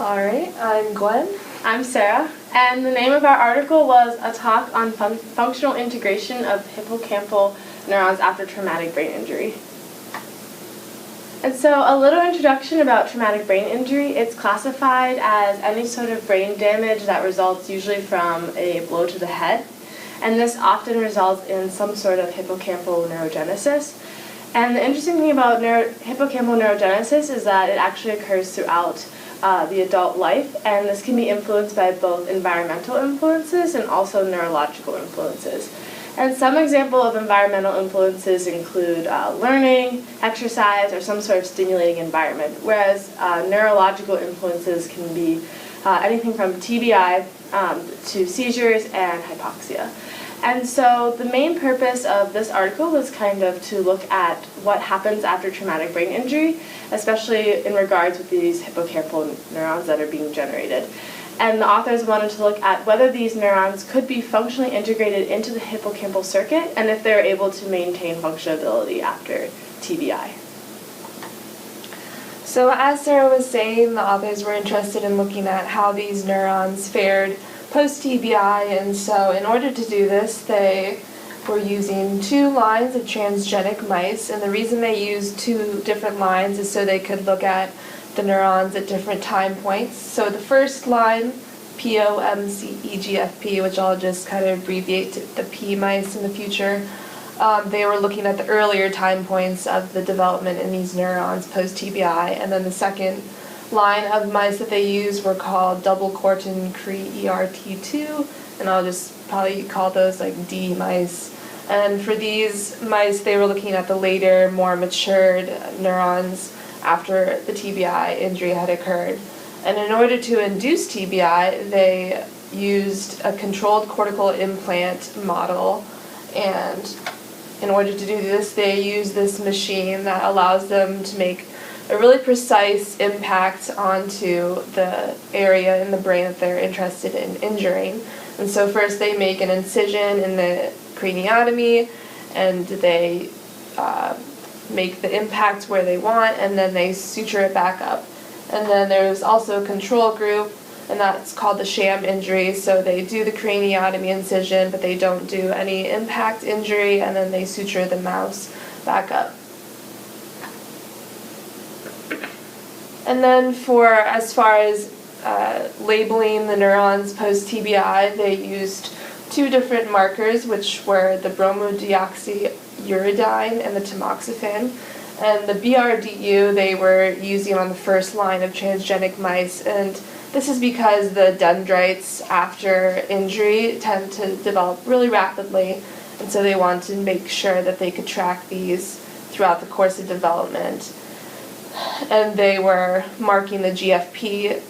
Alright, I'm Gwen. I'm Sarah, and the name of our article was A Talk on Functional Integration of Hippocampal Neurons After Traumatic Brain Injury. And so a little introduction about traumatic brain injury. It's classified as any sort of brain damage that results usually from a blow to the head, and this often results in some sort of hippocampal neurogenesis. And the interesting thing about hippocampal neurogenesis is that it actually occurs throughout the adult life, and this can be influenced by both environmental influences and also neurological influences. And some example of environmental influences include learning, exercise, or some sort of stimulating environment, whereas neurological influences can be anything from TBI to seizures and hypoxia. And so the main purpose of this article was kind of to look at what happens after traumatic brain injury, especially in regards with these hippocampal neurons that are being generated. And the authors wanted to look at whether these neurons could be functionally integrated into the hippocampal circuit and if they're able to maintain functionality after TBI. So as Sarah was saying, the authors were interested in looking at how these neurons fared post-TBI, and so in order to do this, they were using 2 lines of transgenic mice, and the reason they used 2 different lines is so they could look at the neurons at different time points. So the first line, POMCEGFP, which I'll just kind of abbreviate to the P mice in the future, they were looking at the earlier time points of the development in these neurons post-TBI, and then the second line of mice that they used were called double Corton Cree ERT2, and I'll just probably call those like D mice. And for these mice, they were looking at the later, more matured neurons after the TBI injury had occurred. And in order to induce TBI, they used a controlled cortical implant model, and in order to do this, they used this machine that allows them to make a really precise impact onto the area in the brain that they're interested in injuring. And so first they make an incision in the craniotomy, and they make the impact where they want, and then they suture it back up. And then there's also a control group, and that's called the sham injury. So they do the craniotomy incision, but they don't do any impact injury, and then they suture the mouse back up. And then as far as labeling the neurons post-TBI, they used 2 different markers, which were the bromodeoxyuridine and the tamoxifen. And the BRDU they were using on the first line of transgenic mice, and this is because the dendrites after injury tend to develop really rapidly, and so they wanted to make sure that they could track these throughout the course of development. And they were marking the GFP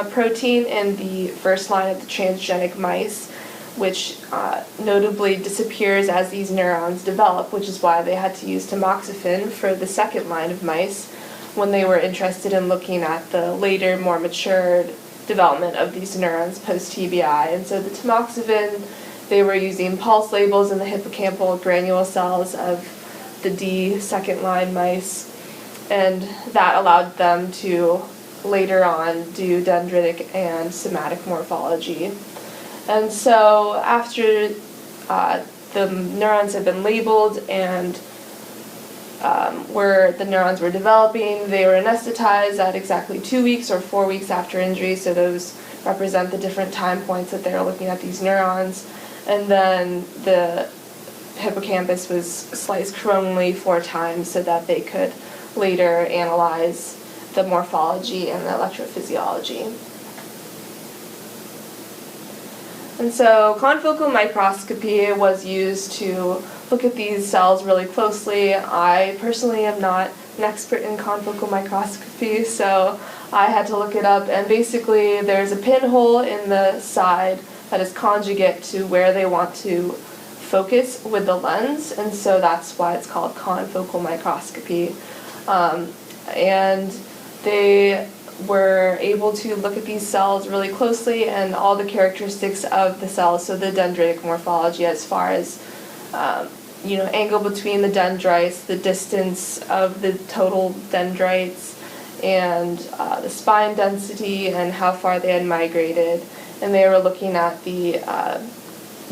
protein in the first line of the transgenic mice, which notably disappears as these neurons develop, which is why they had to use tamoxifen for the second line of mice when they were interested in looking at the later, more matured development of these neurons post-TBI. And so the tamoxifen, they were using pulse labels in the hippocampal granule cells of the D second line mice, and that allowed them to later on do dendritic and somatic morphology. And so after the neurons had been labeled and where the neurons were developing, they were anesthetized at exactly 2 weeks or 4 weeks after injury, so those represent the different time points that they were looking at these neurons. And then the hippocampus was sliced coronally 4 times so that they could later analyze the morphology and the electrophysiology. And so confocal microscopy was used to look at these cells really closely. I personally am not an expert in confocal microscopy, so I had to look it up, and basically there's a pinhole in the side that is conjugate to where they want to focus with the lens, and so that's why it's called confocal microscopy. And they were able to look at these cells really closely and all the characteristics of the cells, so the dendritic morphology as far as angle between the dendrites, the distance of the total dendrites, and the spine density and how far they had migrated. And they were looking at the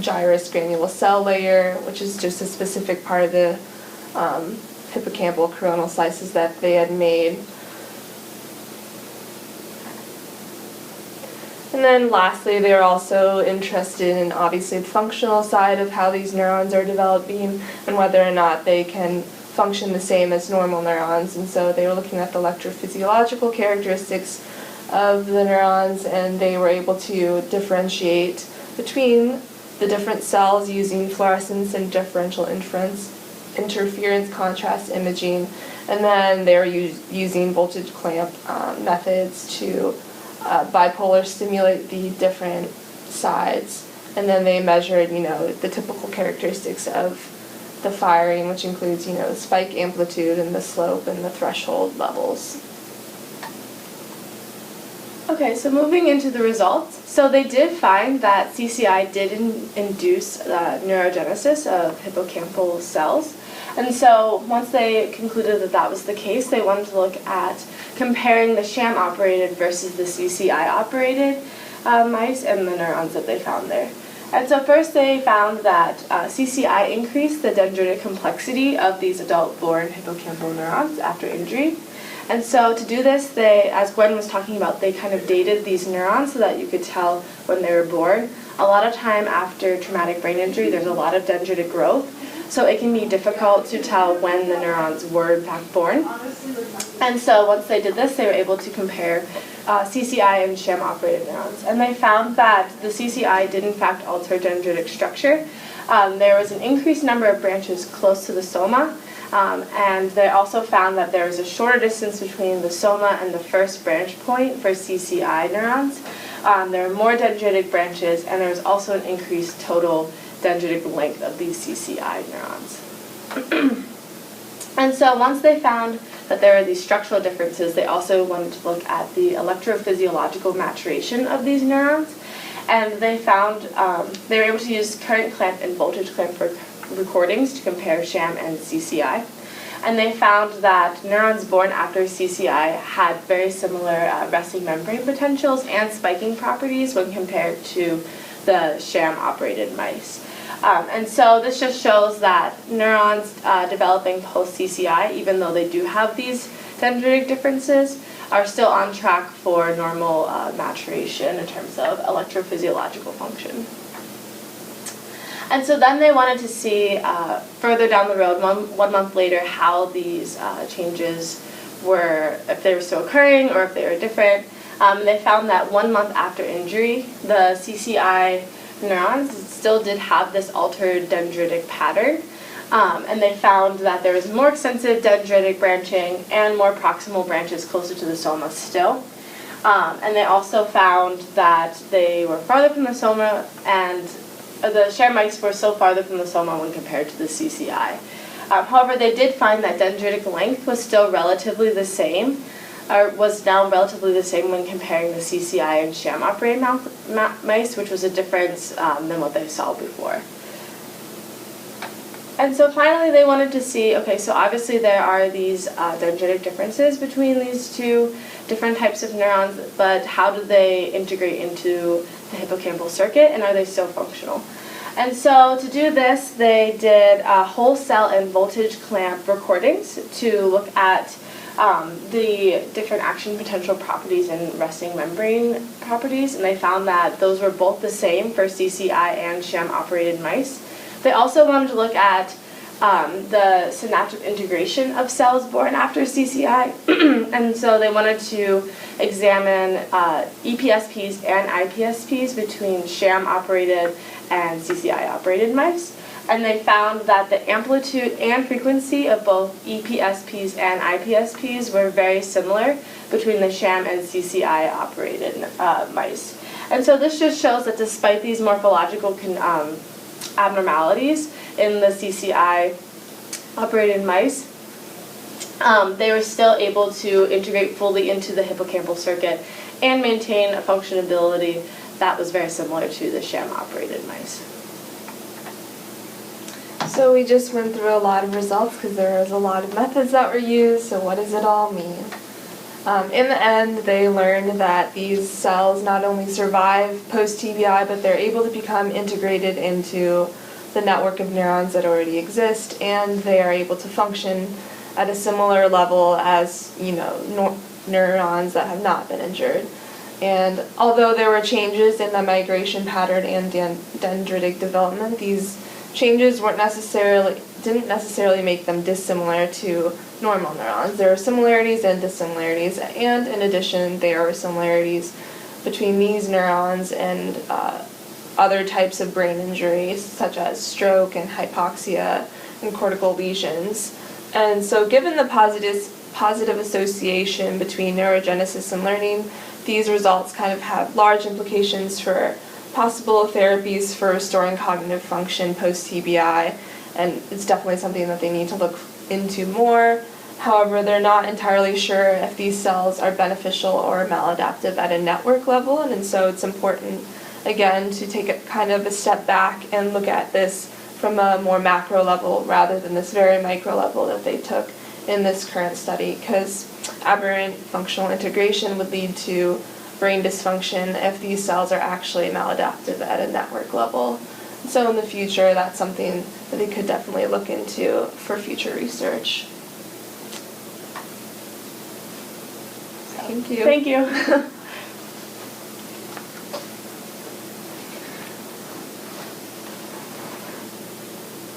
gyrus granule cell layer, which is just a specific part of the hippocampal coronal slices that they had made. And then lastly, they were also interested in obviously the functional side of how these neurons are developing and whether or not they can function the same as normal neurons. And so they were looking at the electrophysiological characteristics of the neurons, and they were able to differentiate between the different cells using fluorescence and differential interference contrast imaging. And then they were using voltage clamp methods to bipolar stimulate the different sides, and then they measured, the typical characteristics of the firing, which includes, the spike amplitude and the slope and the threshold levels. Okay, so moving into the results. So they did find that CCI did induce neurogenesis of hippocampal cells. And so once they concluded that that was the case, they wanted to look at comparing the sham-operated versus the CCI-operated mice and the neurons that they found there. And so first they found that CCI increased the dendritic complexity of these adult-born hippocampal neurons after injury. And so to do this, they, as Gwen was talking about, they kind of dated these neurons so that you could tell when they were born. A lot of time after traumatic brain injury, there's a lot of dendritic growth, so it can be difficult to tell when the neurons were in fact born. And so once they did this, they were able to compare CCI and sham-operated neurons. And they found that the CCI did in fact alter dendritic structure. There was an increased number of branches close to the soma, and they also found that there was a shorter distance between the soma and the first branch point for CCI neurons. There were more dendritic branches, and there was also an increased total dendritic length of these CCI neurons. And so once they found that there were these structural differences, they also wanted to look at the electrophysiological maturation of these neurons. And they found they were able to use current clamp and voltage clamp recordings to compare sham and CCI. And they found that neurons born after CCI had very similar resting membrane potentials and spiking properties when compared to the sham-operated mice. And so this just shows that neurons developing post-CCI, even though they do have these dendritic differences, are still on track for normal maturation in terms of electrophysiological function. And so then they wanted to see further down the road, one month later, how these changes were, if they were still occurring or if they were different. They found that 1 month after injury, the CCI neurons still did have this altered dendritic pattern. And they found that there was more extensive dendritic branching and more proximal branches closer to the soma still. And they also found that they were farther from the soma, and the sham mice were still farther from the soma when compared to the CCI. However, they did find that dendritic length was still relatively the same, or was now relatively the same when comparing the CCI and sham-operated mice, which was a difference than what they saw before. And so finally they wanted to see, okay, so obviously there are these dendritic differences between these two different types of neurons, but how do they integrate into the hippocampal circuit, and are they still functional? And so to do this, they did whole cell and voltage clamp recordings to look at the different action potential properties and resting membrane properties, and they found that those were both the same for CCI and sham-operated mice. They also wanted to look at the synaptic integration of cells born after CCI, and so they wanted to examine EPSPs and IPSPs between sham-operated and CCI-operated mice. And they found that the amplitude and frequency of both EPSPs and IPSPs were very similar between the sham and CCI-operated mice. And so this just shows that despite these morphological abnormalities in the CCI-operated mice, they were still able to integrate fully into the hippocampal circuit and maintain a functionality that was very similar to the sham-operated mice. So we just went through a lot of results because there was a lot of methods that were used, so what does it all mean? In the end, they learned that these cells not only survive post-TBI, but they're able to become integrated into the network of neurons that already exist, and they are able to function at a similar level as, neurons that have not been injured. And although there were changes in the migration pattern and dendritic development, these changes didn't necessarily make them dissimilar to normal neurons. There are similarities and dissimilarities, and in addition, there are similarities between these neurons and other types of brain injuries, such as stroke and hypoxia and cortical lesions. And so given the positive association between neurogenesis and learning, these results kind of have large implications for possible therapies for restoring cognitive function post-TBI, and it's definitely something that they need to look into more. However, they're not entirely sure if these cells are beneficial or maladaptive at a network level, and so it's important, again, to take a kind of a step back and look at this from a more macro level rather than this very micro level that they took in this current study, because aberrant functional integration would lead to brain dysfunction if these cells are actually maladaptive at a network level. So in the future, that's something that they could definitely look into for future research. Thank you. Thank you.